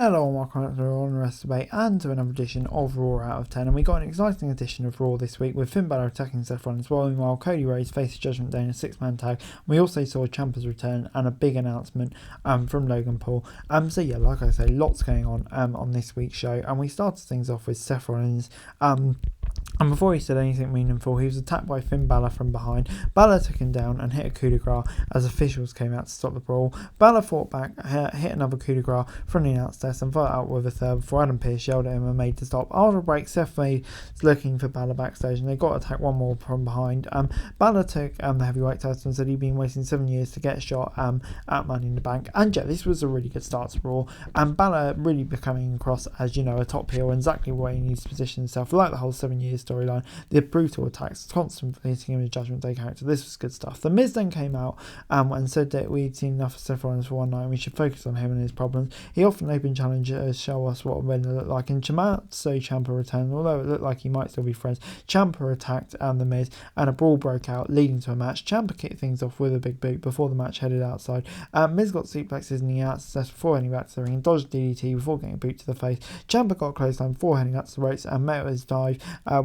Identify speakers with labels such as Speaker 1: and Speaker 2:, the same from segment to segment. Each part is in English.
Speaker 1: Hello and welcome to on the rest debate and to another edition of Raw out of 10, and we got an exciting edition of Raw this week with Finn Balor attacking Seth Rollins while Cody Rhodes faced Judgment Day in a 6-man tag. We also saw Ciampa's return and a big announcement from Logan Paul. So yeah, like I say, lots going on this week's show, and we started things off with Seth Rollins. And before he said anything meaningful, he was attacked by Finn Balor from behind. Balor took him down and hit a coup de grace as officials came out to stop the brawl. Balor fought back, hit another coup de grace from the announce desk and fought out with a third before Adam Pearce yelled at him and made to stop. After a break, Seth was looking for Balor backstage and they got attacked one more from behind. Balor took the heavyweight title and said he'd been waiting 7 years to get a shot at Money in the Bank. And yeah, this was a really good start to Raw. And Balor really becoming across as, a top heel, exactly where he needs to position himself. Like the whole 7 years storyline, the brutal attacks, constantly hitting him as a Judgment Day character. This was good stuff. The Miz then came out and said that we'd seen enough of Seth Rollins for one night and we should focus on him and his problems. He often opened challengers show us what men look like, and Ciampa returned. Although it looked like he might still be friends, Ciampa attacked the Miz and a brawl broke out, leading to a match. Ciampa kicked things off with a big boot before the match headed outside. Miz got suplexes in the outside before heading back to the ring and dodged DDT before getting a boot to the face. Ciampa got clothesline before heading up to the ropes and met his dive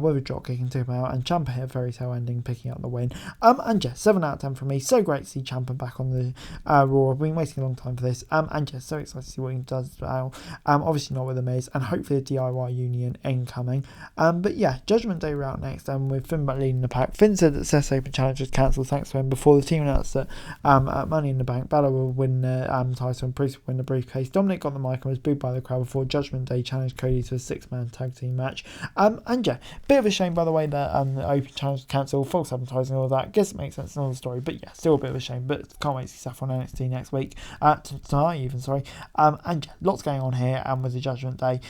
Speaker 1: with a drop kick and took him out, and Ciampa hit a fairy tale ending, picking up the win. And yeah, 7 out of 10 from me. So great to see Ciampa back on the Raw. I've been waiting a long time for this. And yeah, so excited to see what he does now. Obviously not with the Miz, and hopefully a DIY union incoming. But yeah, Judgment Day route next, with Finn leading the pack. Finn said that Seth's Open Challenge was cancelled thanks to him before the team announced that at Money in the Bank, Balor will win the title and Priest will win the briefcase. Dominic got the mic and was booed by the crowd before Judgment Day challenged Cody to a 6-man tag team match. And yeah, bit of a shame by the way that the Open Challenge was cancelled, false advertising, all that. Guess it makes sense in all the story, but yeah, still a bit of a shame. But can't wait to see Seth on NXT next week, tonight even, sorry. And yeah, lots going on here with the Judgment Day.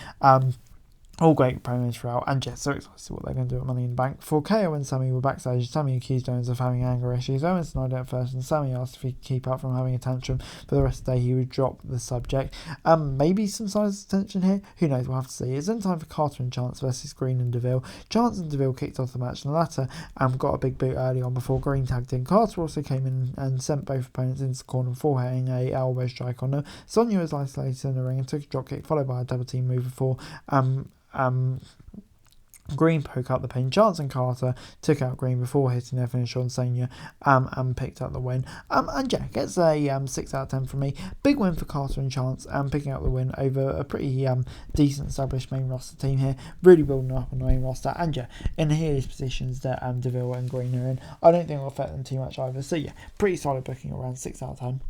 Speaker 1: All great promos throughout, and yeah, so excited to see what they're going to do at Money in the Bank. Before KO and Sammy were backstage, Sammy accused Owens of having anger issues. Owens denied it at first, and Sammy asked if he could keep up from having a tantrum for the rest of the day. He would drop the subject. Maybe some signs of tension here. Who knows? We'll have to see. It's then time for Carter and Chance versus Green and Deville. Chance and Deville kicked off the match, and the latter got a big boot early on before Green tagged in. Carter also came in and sent both opponents into the corner before hitting a elbow strike on them. Sonya was isolated in the ring and took a drop kick, followed by a double team move before Green poke up the pin. Chance and Carter took out Green before hitting their finisher on Sonya and picked up the win. And yeah, gets a 6 out of 10 from me. Big win for Carter and Chance picking up the win over a pretty decent established main roster team here. Really building up on the main roster. And yeah, in these positions that Deville and Green are in, I don't think it will affect them too much either. So yeah, pretty solid booking, around 6 out of 10.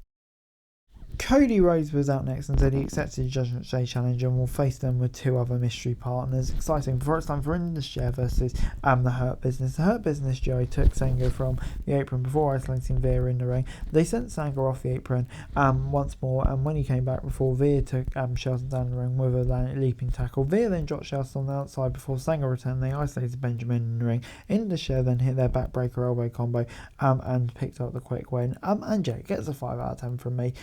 Speaker 1: Cody Rhodes was out next and said he accepted the Judgment Day challenge and will face them with 2 other mystery partners. Exciting. Before it's time for Indus versus the Hurt Business. The Hurt Business duo took Sanga from the apron before isolating Veer in the ring. They sent Sanga off the apron once more, and when he came back before, Veer took Shelton down the ring with a leaping tackle. Veer then dropped Shelton on the outside before Sanga returned. They isolated Benjamin in the ring. Indus then hit their backbreaker elbow combo and picked up the quick win. And yeah, gets a 5 out of 10 from me.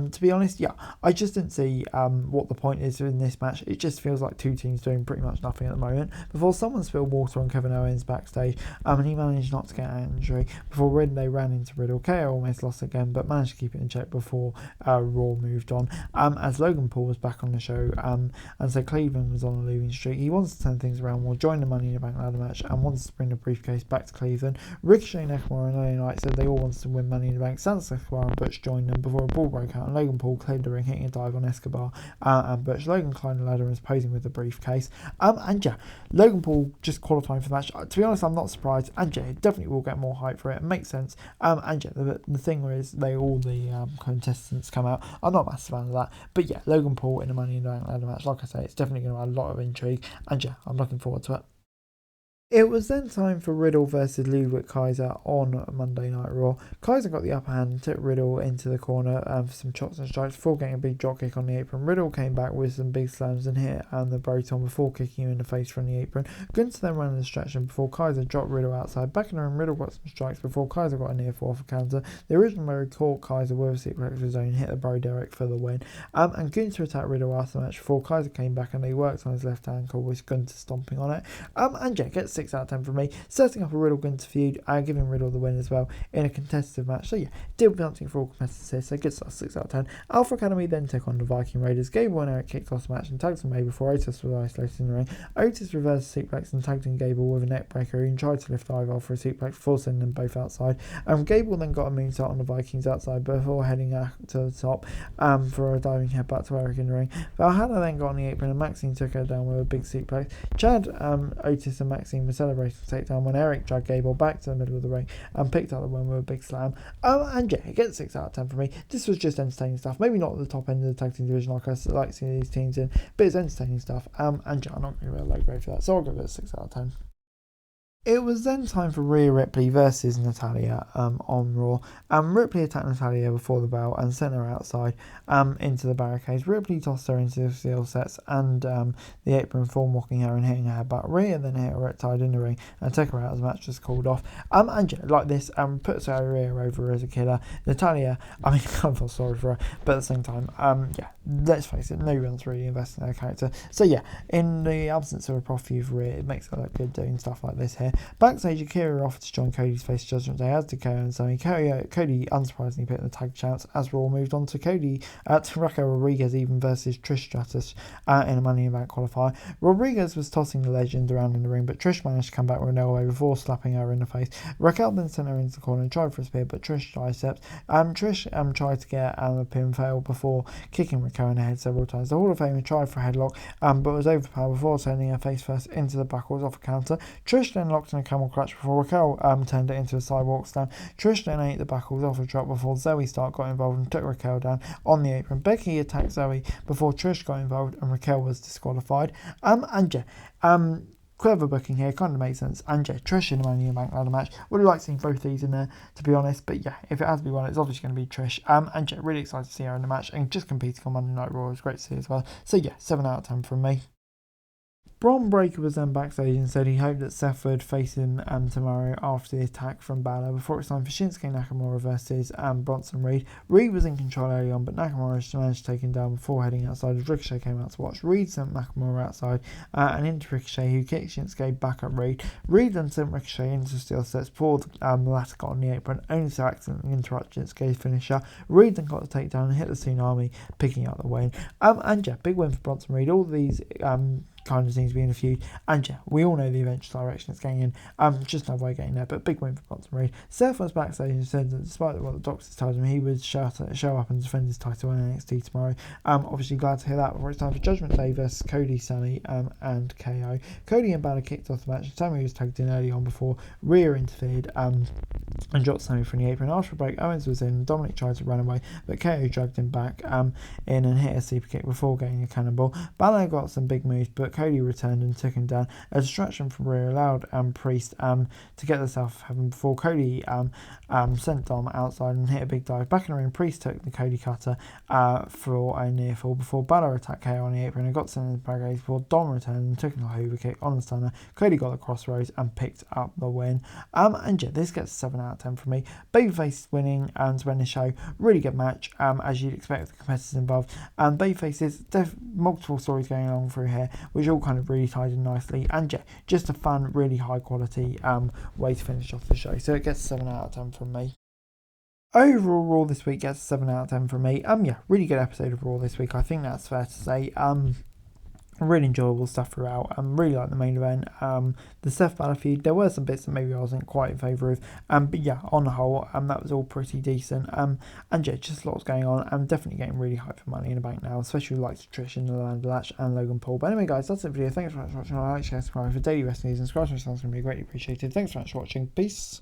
Speaker 1: To be honest, yeah, I just didn't see what the point is in this match. It just feels like 2 teams doing pretty much nothing at the moment. Before someone spilled water on Kevin Owens backstage, and he managed not to get an injury. Before Riddle ran into Riddle, KO almost lost again, but managed to keep it in check before Raw moved on. As Logan Paul was back on the show, and so Cleveland was on a losing streak. He wants to turn things around, will join the Money in the Bank ladder match, and wants to bring the briefcase back to Cleveland. Ricochet, Nakamura, and LA Knight said they all wanted to win Money in the Bank. Santos Escobar and Butch joined them before a brawl broke out, and Logan Paul cleared the ring, hitting a dive on Escobar and Butch. Logan climbed the ladder and was posing with the briefcase. And yeah, Logan Paul just qualifying for the match. To be honest, I'm not surprised. And yeah, it definitely will get more hype for it. It makes sense. And yeah, the thing is, all the contestants come out. I'm not a massive fan of that. But yeah, Logan Paul in a Money in the Bank ladder match. Like I say, it's definitely going to add a lot of intrigue. And yeah, I'm looking forward to it. It was then time for Riddle versus Ludwig Kaiser on Monday Night Raw. Kaiser got the upper hand and took Riddle into the corner for some chops and strikes before getting a big drop kick on the apron. Riddle came back with some big slams and hit the Broton before kicking him in the face from the apron. Gunther then ran a distraction before Kaiser dropped Riddle outside. Back in the room, Riddle got some strikes before Kaiser got a near fall for counter. The original Murray caught Kaiser with a secret of his own, hit the Bro Derek for the win. And Gunther attacked Riddle after the match before Kaiser came back and they worked on his left ankle with Gunther stomping on it. And yeah, gets 6 out of 10 from me. Setting up a Riddle Gunther feud, giving Riddle the win as well in a competitive match. So yeah, did something for all competitors here, so good stuff, 6 out of 10. Alpha Academy then took on the Viking Raiders. Gable and Eric kicked off the match and tagged them away before Otis was isolated in the ring. Otis reversed a suplex and tagged in Gable with a neck breaker and tried to lift Ivar for a suplex before sending them both outside. Gable then got a moonsault on the Vikings outside before heading to the top for a diving headbutt to Eric in the ring. Valhalla then got on the apron and Maxine took her down with a big suplex. Chad, Otis and Maxine were celebrating the takedown when Eric dragged Gable back to the middle of the ring and picked up the win with a big slam. And yeah, it gets 6 out of 10 for me. This was just entertaining stuff. Maybe not at the top end of the tag team division like I like seeing these teams in, but it's entertaining stuff. And yeah, I'm not going to give it a low grade for that, so I'll give it a 6 out of 10. It was then time for Rhea Ripley versus Natalya on Raw. Ripley attacked Natalya before the bell and sent her outside into the barricades. Ripley tossed her into the steel sets and the apron, form walking her and hitting her, but Rhea then hit her Riptide in the ring and took her out as the match was called off. And yeah, like this, puts Rhea over as a killer. Natalya, I mean, I feel sorry for her, but at the same time, yeah, let's face it, no one's really invested in her character. So yeah, in the absence of a proper feud for Rhea, it makes her look good doing stuff like this here. Backstage, Akira offered to join Cody's face Judgment Day, as did KO and Sammy. Cody unsurprisingly picked the tag champs as Raw moved on to Raquel Rodriguez even versus Trish Stratus in a Money in the Bank qualifier. Rodriguez was tossing the legend around in the ring, but Trish managed to come back with an elbow before slapping her in the face. Raquel then sent her into the corner and tried for a spear, but Trish triceps. Trish tried to get a pin fail before kicking Raquel in the head several times. The Hall of Famer tried for a headlock, but was overpowered before turning her face first into the backwards off a counter. Trish then locked in a camel clutch before Raquel turned it into a sidewalk stand. Trish then ate the backwards off a drop before Zoe Stark got involved and took Raquel down on the apron. Becky attacked Zoe before Trish got involved and Raquel was disqualified. Clever booking here, kind of makes sense. And yeah, Trish in the Money in the Bank ladder match. Would have liked seeing both these in there, to be honest. But yeah, if it has to be one, it's obviously going to be Trish. And yeah, really excited to see her in the match and just competing on Monday Night Raw. It was great to see as well. So yeah, 7 out of 10 from me. Bron Breakker was then backstage and said he hoped that Seth would face him tomorrow after the attack from Balor before it's time for Shinsuke Nakamura versus Bronson Reed. Reed was in control early on, but Nakamura managed to take him down before heading outside as Ricochet came out to watch. Reed sent Nakamura outside and into Ricochet, who kicked Shinsuke back at Reed. Reed then sent Ricochet into steel sets before the latter got on the apron, only to accidentally interrupt Shinsuke's finisher. Reed then got the takedown and hit the tsunami, picking up the win. And yeah, big win for Bronson Reed. All these kind of seems to be in a feud, and yeah, we all know the eventual direction it's going in. Just no way getting there, but big win for Bronson Reed. Seth was backstage and said that despite what the doctors told him, he would show up and defend his title in NXT tomorrow. Obviously glad to hear that before it's time for Judgment Day versus Cody, Sammy, and KO. Cody and Balor kicked off the match, and Sammy was tagged in early on before Rhea interfered and dropped Sammy from the apron. After a break, Owens was in, and Dominic tried to run away, but KO dragged him back in and hit a super kick before getting a cannonball. Balor got some big moves, but Cody returned and took him down. A distraction from Rhea allowed Priest to get the South of Heaven before Cody sent Dom outside and hit a big dive. Back in the ring, Priest took the Cody cutter for a near fall before Balor attacked KO on the apron and got sent in the barricades before Dom returned and took a Hoover kick on the stunner. Cody got the crossroads and picked up the win. And yeah, this gets a 7 out of 10 from me. Babyface winning to win the show. Really good match, as you'd expect with the competitors involved. Babyface's multiple stories going along through here, which all kind of really tied in nicely. And yeah, just a fun, really high quality way to finish off the show. So it gets a 7 out of 10 from me. Overall, Raw this week gets a 7 out of 10 from me. Yeah, really good episode of Raw this week. I think that's fair to say. Really enjoyable stuff throughout. Really like the main event. The Seth Balor feud, there were some bits that maybe I wasn't quite in favour of. But yeah, on the whole, that was all pretty decent. And yeah, just lots going on. I'm definitely getting really hyped for Money in the Bank now, especially with like Trish in the Land Latch and Logan Paul. But anyway, guys, that's it for the video. Thanks so much for watching. Like, share, subscribe for daily wrestling news and subscribe to my channel. It's going to be greatly appreciated. Thanks so much for watching. Peace.